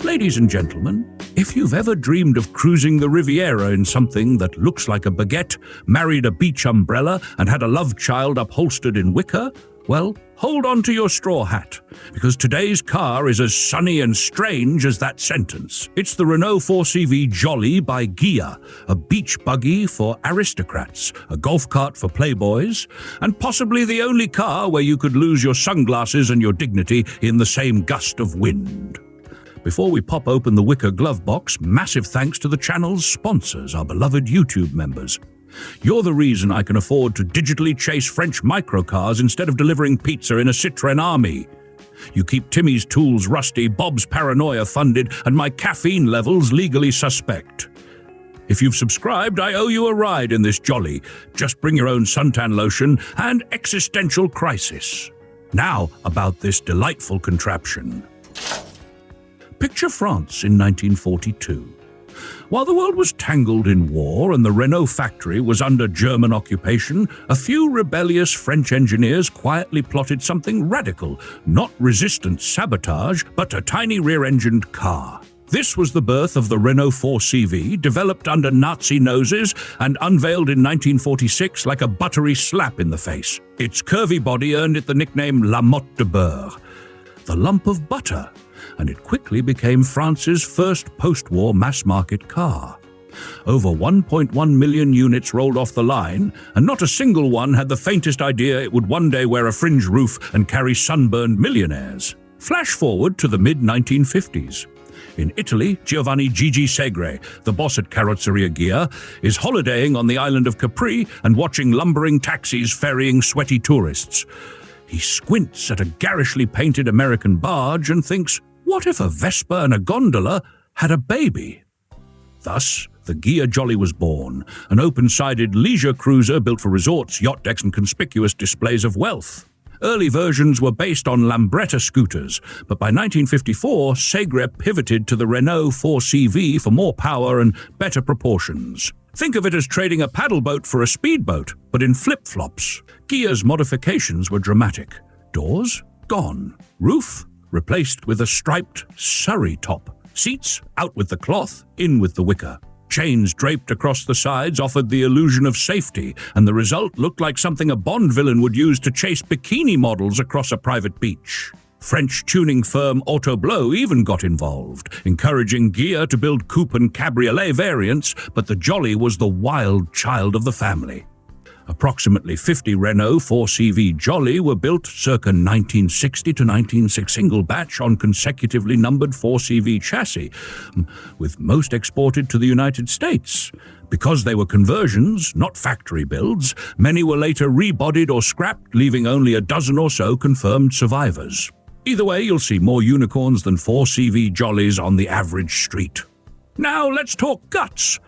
Ladies and gentlemen, if you've ever dreamed of cruising the Riviera in something that looks like a baguette, married a beach umbrella, and had a love child upholstered in wicker, well, hold on to your straw hat, because today's car is as sunny and strange as that sentence. It's the Renault 4CV Jolly by Ghia, a beach buggy for aristocrats, a golf cart for playboys, and possibly the only car where you could lose your sunglasses and your dignity in the same gust of wind. Before we pop open the wicker glove box, massive thanks to the channel's sponsors, our beloved YouTube members. You're the reason I can afford to digitally chase French microcars instead of delivering pizza in a Citroën Army. You keep Timmy's tools rusty, Bob's paranoia funded, and my caffeine levels legally suspect. If you've subscribed, I owe you a ride in this jolly. Just bring your own suntan lotion and existential crisis. Now about this delightful contraption. Picture France in 1942. While the world was tangled in war and the Renault factory was under German occupation, a few rebellious French engineers quietly plotted something radical, not resistant sabotage, but a tiny rear-engined car. This was the birth of the Renault 4CV, developed under Nazi noses and unveiled in 1946 like a buttery slap in the face. Its curvy body earned it the nickname La Motte de Beurre, the lump of butter, and it quickly became France's first post-war mass-market car. Over 1.1 million units rolled off the line, and not a single one had the faintest idea it would one day wear a fringe roof and carry sunburned millionaires. Flash forward to the mid-1950s. In Italy, Giovanni Gigi Segre, the boss at Carrozzeria Ghia, is holidaying on the island of Capri and watching lumbering taxis ferrying sweaty tourists. He squints at a garishly painted American barge and thinks, what if a Vespa and a gondola had a baby? Thus, the Ghia Jolly was born, an open-sided leisure cruiser built for resorts, yacht decks, and conspicuous displays of wealth. Early versions were based on Lambretta scooters, but by 1954, Segre pivoted to the Renault 4CV for more power and better proportions. Think of it as trading a paddle boat for a speedboat, but in flip-flops. Ghia's modifications were dramatic. Doors? Gone. Roof? Replaced with a striped surrey top. Seats? Out with the cloth, in with the wicker. Chains draped across the sides offered the illusion of safety, and the result looked like something a Bond villain would use to chase bikini models across a private beach. French tuning firm Autoblow even got involved, encouraging Ghia to build coupe and cabriolet variants, but the Jolly was the wild child of the family. Approximately 50 Renault 4CV Jolly were built circa 1960 to 1960 single batch on consecutively numbered 4CV chassis, with most exported to the United States. Because they were conversions, not factory builds, many were later rebodied or scrapped, leaving only a dozen or so confirmed survivors. Either way, you'll see more unicorns than 4CV Jollies on the average street. Now let's talk guts.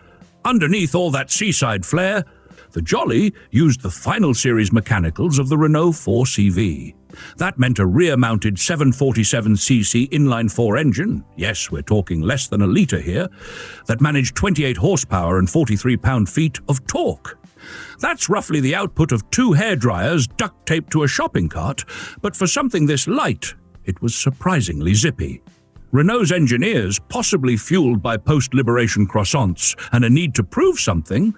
Underneath all that seaside flair, the Jolly used the final series mechanicals of the Renault 4CV. That meant a rear-mounted 747cc inline-four engine, yes, we're talking less than a litre here, that managed 28 horsepower and 43 pound-feet of torque. That's roughly the output of 2 hairdryers duct-taped to a shopping cart, but for something this light, it was surprisingly zippy. Renault's engineers, possibly fueled by post-liberation croissants and a need to prove something,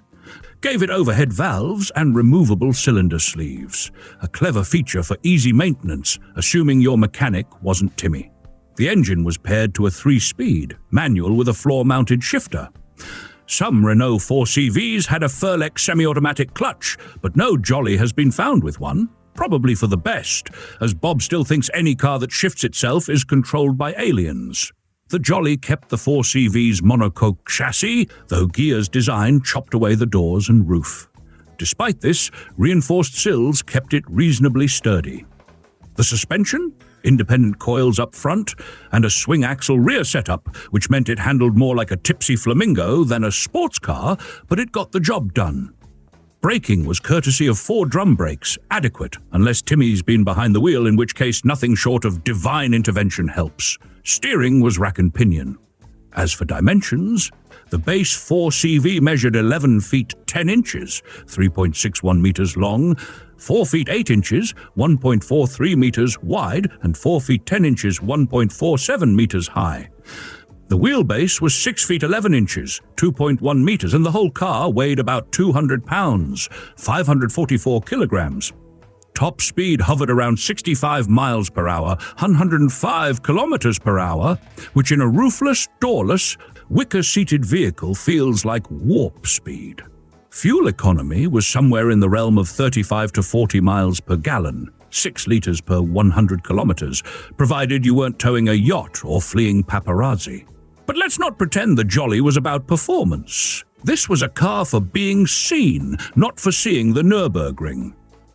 gave it overhead valves and removable cylinder sleeves, a clever feature for easy maintenance, assuming your mechanic wasn't Timmy. The engine was paired to a 3-speed, manual with a floor-mounted shifter. Some Renault 4CVs had a Furlec semi-automatic clutch, but no Jolly has been found with one, probably for the best, as Bob still thinks any car that shifts itself is controlled by aliens. The Jolly kept the 4CV's monocoque chassis, though Ghia's design chopped away the doors and roof. Despite this, reinforced sills kept it reasonably sturdy. The suspension? Independent coils up front, and a swing-axle rear setup, which meant it handled more like a tipsy flamingo than a sports car, but it got the job done. Braking was courtesy of 4 drum brakes, adequate, unless Timmy's been behind the wheel, in which case nothing short of divine intervention helps. Steering was rack and pinion. As for dimensions, the base 4CV measured 11 feet 10 inches, 3.61 meters long, 4 feet 8 inches, 1.43 meters wide, and 4 feet 10 inches, 1.47 meters high. The wheelbase was 6 feet 11 inches, 2.1 meters, and the whole car weighed about 200 pounds, 544 kilograms. Top speed hovered around 65 miles per hour, 105 kilometers per hour, which in a roofless, doorless, wicker-seated vehicle feels like warp speed. Fuel economy was somewhere in the realm of 35 to 40 miles per gallon, 6 liters per 100 kilometers, provided you weren't towing a yacht or fleeing paparazzi. But let's not pretend the Jolly was about performance. This was a car for being seen, not for seeing the Nürburgring.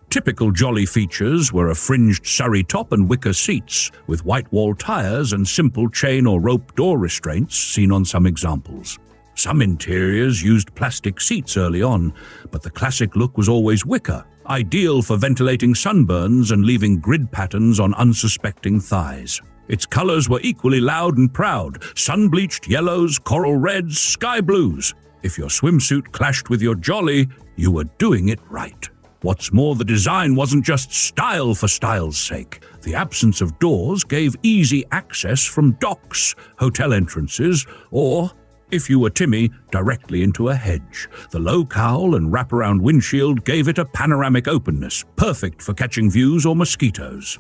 Typical Jolly features were a fringed surrey top and wicker seats, with white wall tires and simple chain or rope door restraints seen on some examples. Some interiors used plastic seats early on, but the classic look was always wicker, ideal for ventilating sunburns and leaving grid patterns on unsuspecting thighs. Its colors were equally loud and proud: sun-bleached yellows, coral reds, sky blues. If your swimsuit clashed with your Jolly, you were doing it right. What's more, the design wasn't just style for style's sake. The absence of doors gave easy access from docks, hotel entrances, or, if you were Timmy, directly into a hedge. The low cowl and wraparound windshield gave it a panoramic openness, perfect for catching views or mosquitoes.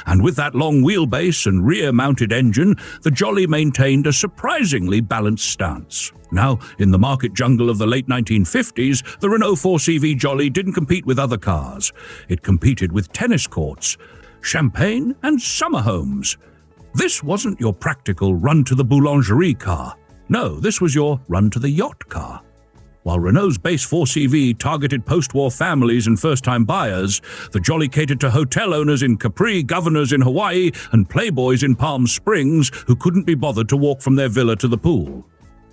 And with that long wheelbase and rear-mounted engine, the Jolly maintained a surprisingly balanced stance. Now, in the market jungle of the late 1950s, the Renault 4CV Jolly didn't compete with other cars. It competed with tennis courts, champagne, and summer homes. This wasn't your practical run-to-the-boulangerie car. No, this was your run-to-the-yacht car. While Renault's base 4CV targeted post-war families and first-time buyers, the Jolly catered to hotel owners in Capri, governors in Hawaii, and playboys in Palm Springs who couldn't be bothered to walk from their villa to the pool.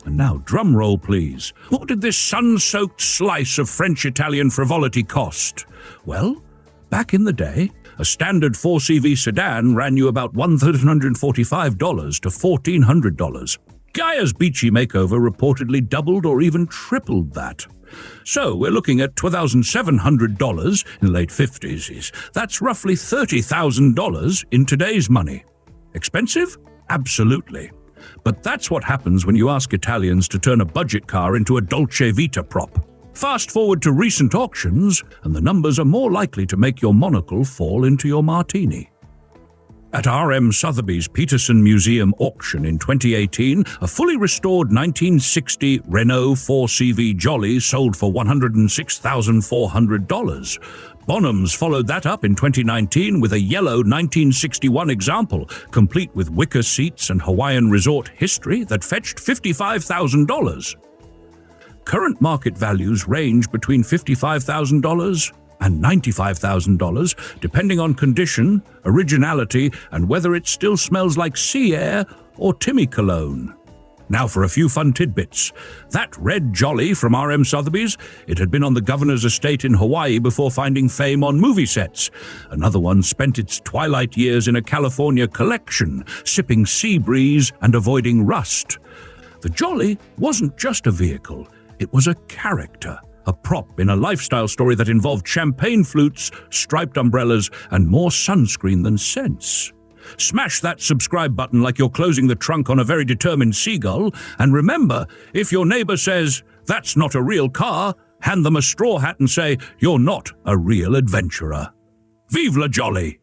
And now, drum roll, please. What did this sun-soaked slice of French-Italian frivolity cost? Well, back in the day, a standard 4CV sedan ran you about $1,345 to $1,400. Ghia's beachy makeover reportedly doubled or even tripled that. So we're looking at $2,700 in the late 50s. That's roughly $30,000 in today's money. Expensive? Absolutely. But that's what happens when you ask Italians to turn a budget car into a Dolce Vita prop. Fast forward to recent auctions, and the numbers are more likely to make your monocle fall into your martini. At R.M. Sotheby's Peterson Museum auction in 2018, a fully restored 1960 Renault 4CV Jolly sold for $106,400. Bonhams followed that up in 2019 with a yellow 1961 example, complete with wicker seats and Hawaiian resort history that fetched $55,000. Current market values range between $55,000 and $95,000, depending on condition, originality, and whether it still smells like sea air or Timmy cologne. Now for a few fun tidbits. That red Jolly from R.M. Sotheby's, it had been on the governor's estate in Hawaii before finding fame on movie sets. Another one spent its twilight years in a California collection, sipping sea breeze and avoiding rust. The Jolly wasn't just a vehicle, it was a character. A prop in a lifestyle story that involved champagne flutes, striped umbrellas, and more sunscreen than sense. Smash that subscribe button like you're closing the trunk on a very determined seagull, and remember, if your neighbor says, "That's not a real car," hand them a straw hat and say, "You're not a real adventurer." Vive la Jolly!